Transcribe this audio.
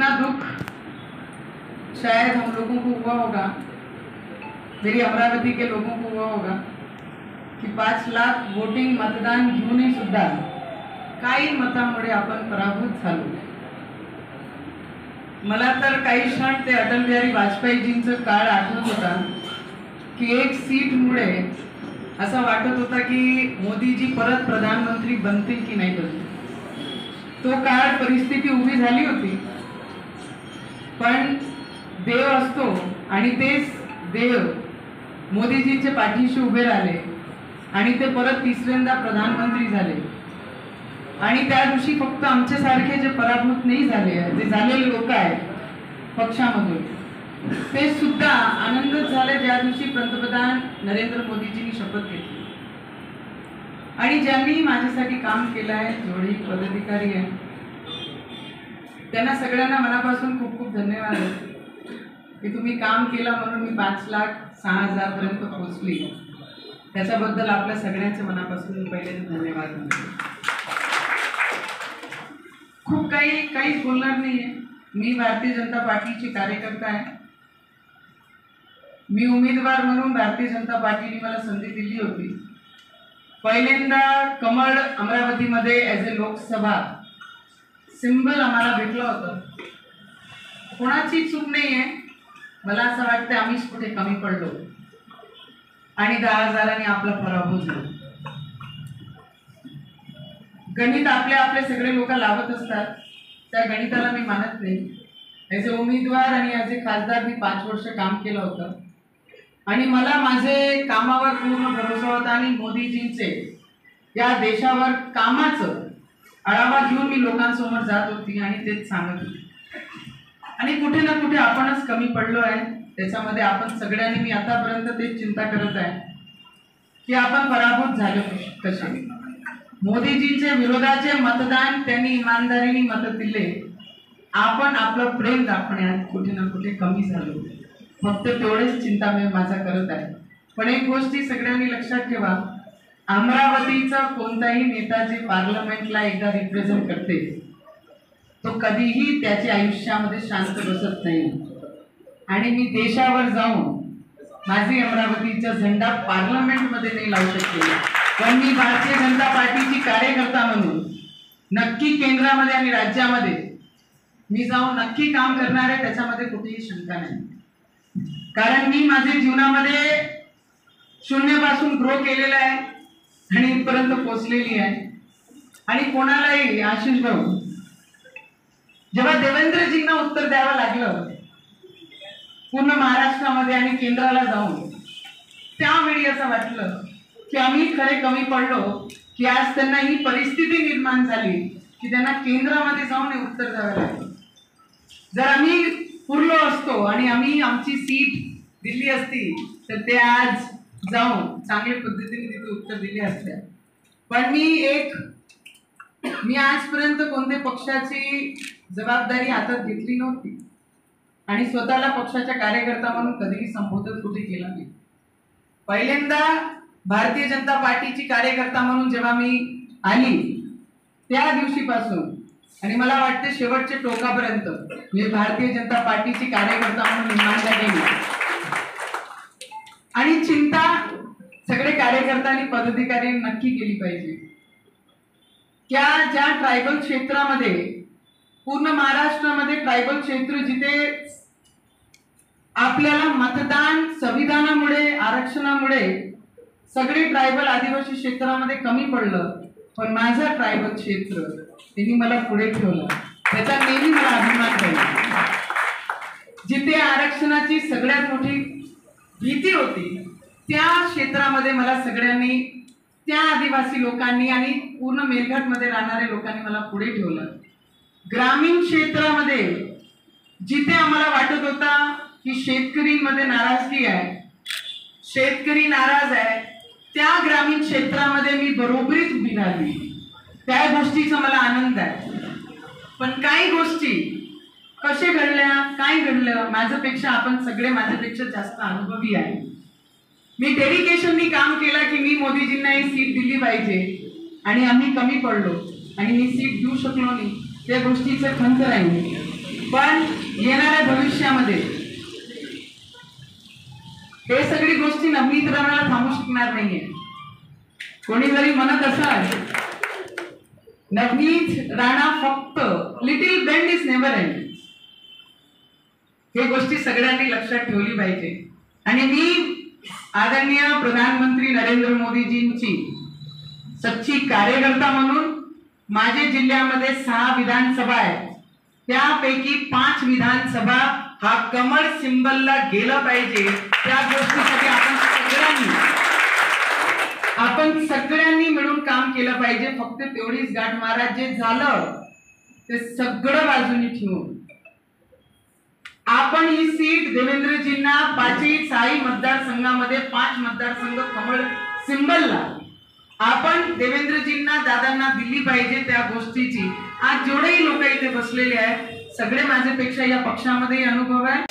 इतना दुख शायद हम लोगों को हुआ होगा, मेरी अमरावती के लोगों को हुआ होगा की 5 लाख वोटिंग मतदान घेऊनही सुद्धा काही मतामुळे आपण पराभूत झालो। मला तर काही क्षण ते अटल बिहारी वाजपेयीजींचं काळ आठवत होता की एक सीटमुळे असं वाटत होता की मोदीजी परत प्रधानमंत्री बनतील की नाही बनतील। तो काळ परिस्थिती उभी झाली होती, पण देव असतो आणि तेच देव मोदीजींच्या पाठीशी उभे राहिले आणि ते परत तिसऱ्यांदा प्रधानमंत्री झाले। आणि त्या दिवशी फक्त आमच्यासारखे जे पराभूत नाही झाले, जे झालेले लोक आहेत पक्षामधून, ते सुद्धा आनंदित झाले ज्या दिवशी पंतप्रधान नरेंद्र मोदीजींनी शपथ घेतली। आणि ज्यांनी माझ्यासाठी काम केलं आहे, जेवढे पदाधिकारी आहेत, त्यांना सगळ्यांना मनापासून खूप खूप धन्यवाद की तुम्ही काम केलं म्हणून मी 5,06,000 पर्यंत पोहोचली। त्याच्याबद्दल आपल्या सगळ्यांचे मनापासून पहिले धन्यवाद म्हणतो। खूप काहीच बोलणार नाहीये। मी भारतीय जनता पार्टीची कार्यकर्ता आहे। मी उमेदवार म्हणून भारतीय जनता पार्टीने मला संधी दिली होती। पहिल्यांदा कमळ अमरावतीमध्ये ॲज अ लोकसभा सिंबल आम्हाला भेटलं होतं। कोणाची चूक नाही आहे, मला असं वाटतं आम्हीच कुठे कमी पडलो आणि 10,000 आपला पराभव झाला। गणित आपले सगळे लोक लावत असतात, त्या गणिताला मी मानत नाही। ॲज अ उमेदवार आणि ॲज अ खासदार मी 5 वर्ष काम केलं होतं आणि मला माझे कामावर पूर्ण भरोसा होता आणि मोदीजींचे या देशावर कामाचं आढावा घेऊन मी लोकांसमोर जात होती आणि तेच सांगत होती। आणि कुठे ना कुठे आपणच कमी पडलो आहे, त्याच्यामध्ये आपण सगळ्यांनी, मी आतापर्यंत तेच चिंता करत आहे की आपण पराभूत झालो कसे। मोदीजींचे विरोधाचे मतदान त्यांनी इमानदारीने मत दिले, आपण आपलं प्रेम दाखवण्यात कुठे ना कुठे कमी झालो, फक्त तेवढेच चिंता मी माझा करत आहे। पण एक गोष्टी सगळ्यांनी लक्षात ठेवा, अमरावतीचा कोणताही नेता जे पार्लमेंटला एकदा रिप्रेझेंट करते तो कधीही त्याच्या आयुष्यामध्ये शांत बसत नाही। आणि मी देशावर जाऊन माझी अमरावतीचा झेंडा पार्लमेंटमध्ये नाही लावू शकले, पण मी भारतीय जनता पार्टीची कार्यकर्ता म्हणून नक्की केंद्रामध्ये आणि राज्यामध्ये मी जाऊन नक्की काम करणार आहे, त्याच्यामध्ये कुठेही शंका नाही। कारण मी माझ्या जीवनामध्ये शून्यापासून ग्रो केलेला आहे आणि इथपर्यंत पोहोचलेली आहे। आणि कोणालाही आशिष भाऊ, जेव्हा देवेंद्रजींना उत्तर द्यावं लागलं पूर्ण महाराष्ट्रामध्ये आणि केंद्राला जाऊन, त्यावेळी असं वाटलं की आम्ही खरे कमी पडलो की आज त्यांना ही परिस्थिती निर्माण झाली की त्यांना केंद्रामध्ये जाऊन उत्तर द्यावं लागलं। जर आम्ही पुरलो असतो आणि आम्ही आमची सीट दिली असती तर ते आज जाऊन चांगल्या पद्धतीने तिथे उत्तर दिले असते। पण मी आजपर्यंत कोणत्या पक्षाची जबाबदारी हातात घेतली नव्हती आणि स्वतःला पक्षाच्या कार्यकर्ता म्हणून कधीही संबोधन कुठे केलं नाही। पहिल्यांदा भारतीय जनता पार्टीची कार्यकर्ता म्हणून जेव्हा मी आली त्या दिवशीपासून आणि मला वाटते शेवटच्या टोकापर्यंत मी भारतीय जनता पार्टीची कार्यकर्ता म्हणून इमानदारी केली। आणि चिंता सगळे कार्यकर्त्यांनी पदाधिकाऱ्यांनी नक्की केली पाहिजे। ज्या ट्रायबल क्षेत्रामध्ये, पूर्ण महाराष्ट्रामध्ये ट्रायबल क्षेत्र जिथे आपल्याला मतदान संविधानामुळे, आरक्षणामुळे सगळे ट्रायबल आदिवासी क्षेत्रामध्ये कमी पडलं, पण माझं ट्रायबल क्षेत्र त्यांनी मला पुढे ठेवलं, त्याचा नेहमी मला अभिमान राहील। जिथे आरक्षणाची सगळ्यात मोठी भीती होती त्या क्षेत्रामध्ये मला सगळ्यांनी, त्या आदिवासी लोकांनी आणि पूर्ण मेलघाटमध्ये राहणाऱ्या लोकांनी मला पुढे ठेवलं। ग्रामीण क्षेत्रामध्ये जिथे आम्हाला वाटत होता की शेतकरीमध्ये नाराजगी आहे, शेतकरी नाराज आहे, त्या ग्रामीण क्षेत्रामध्ये मी बरोबरीत उभी राहिली, त्या गोष्टीचा मला आनंद आहे। पण काही गोष्टी कसे घडल्या, काय घडलं, माझ्यापेक्षा आपण सगळे माझ्यापेक्षा जास्त अनुभवी आहे। मी डेडिकेशननी काम केलं की मी मोदीजींना ही सीट दिली पाहिजे आणि आम्ही कमी पडलो आणि मी सीट देऊ शकलो नाही, त्या गोष्टीचं खंत राहील। पण येणाऱ्या भविष्यामध्ये हे सगळी गोष्टी नवनीत राणाला थांबू शकणार नाहीये. कोणी जरी म्हणत असाल नवनीत राणा फक्त little bend is never end, हे गोष्टी सगळ्यांनी लक्षात ठेवली पाहिजे. आणि मी आदरणीय प्रधानमंत्री नरेंद्र मोदीजींची सच्ची कार्यकर्ता म्हणून माझ्या जिल्ह्यामध्ये 6 विधानसभा आहेत, त्यापैकी 5 विधानसभा हा कमळ सिंबलला गेलं पाहिजे, त्या गोष्टीसाठी आपण सगळ्यांनी मिळून काम केलं पाहिजे. फक्त तेवढीच गाठ मारा, जे झालं ते सगळं बाजूनी ठेवून आपण ही सीट देवेंद्रजींना 6 मतदारसंघामध्ये 5 मतदारसंघ कमळ सिंबलला आपण देवेंद्रजींना दादांना दिली पाहिजे. त्या गोष्टीची आज जेवढेही लोक इथे बसलेले आहेत सगळे माझ्यापेक्षा या पक्षामध्ये अनुभव आहे.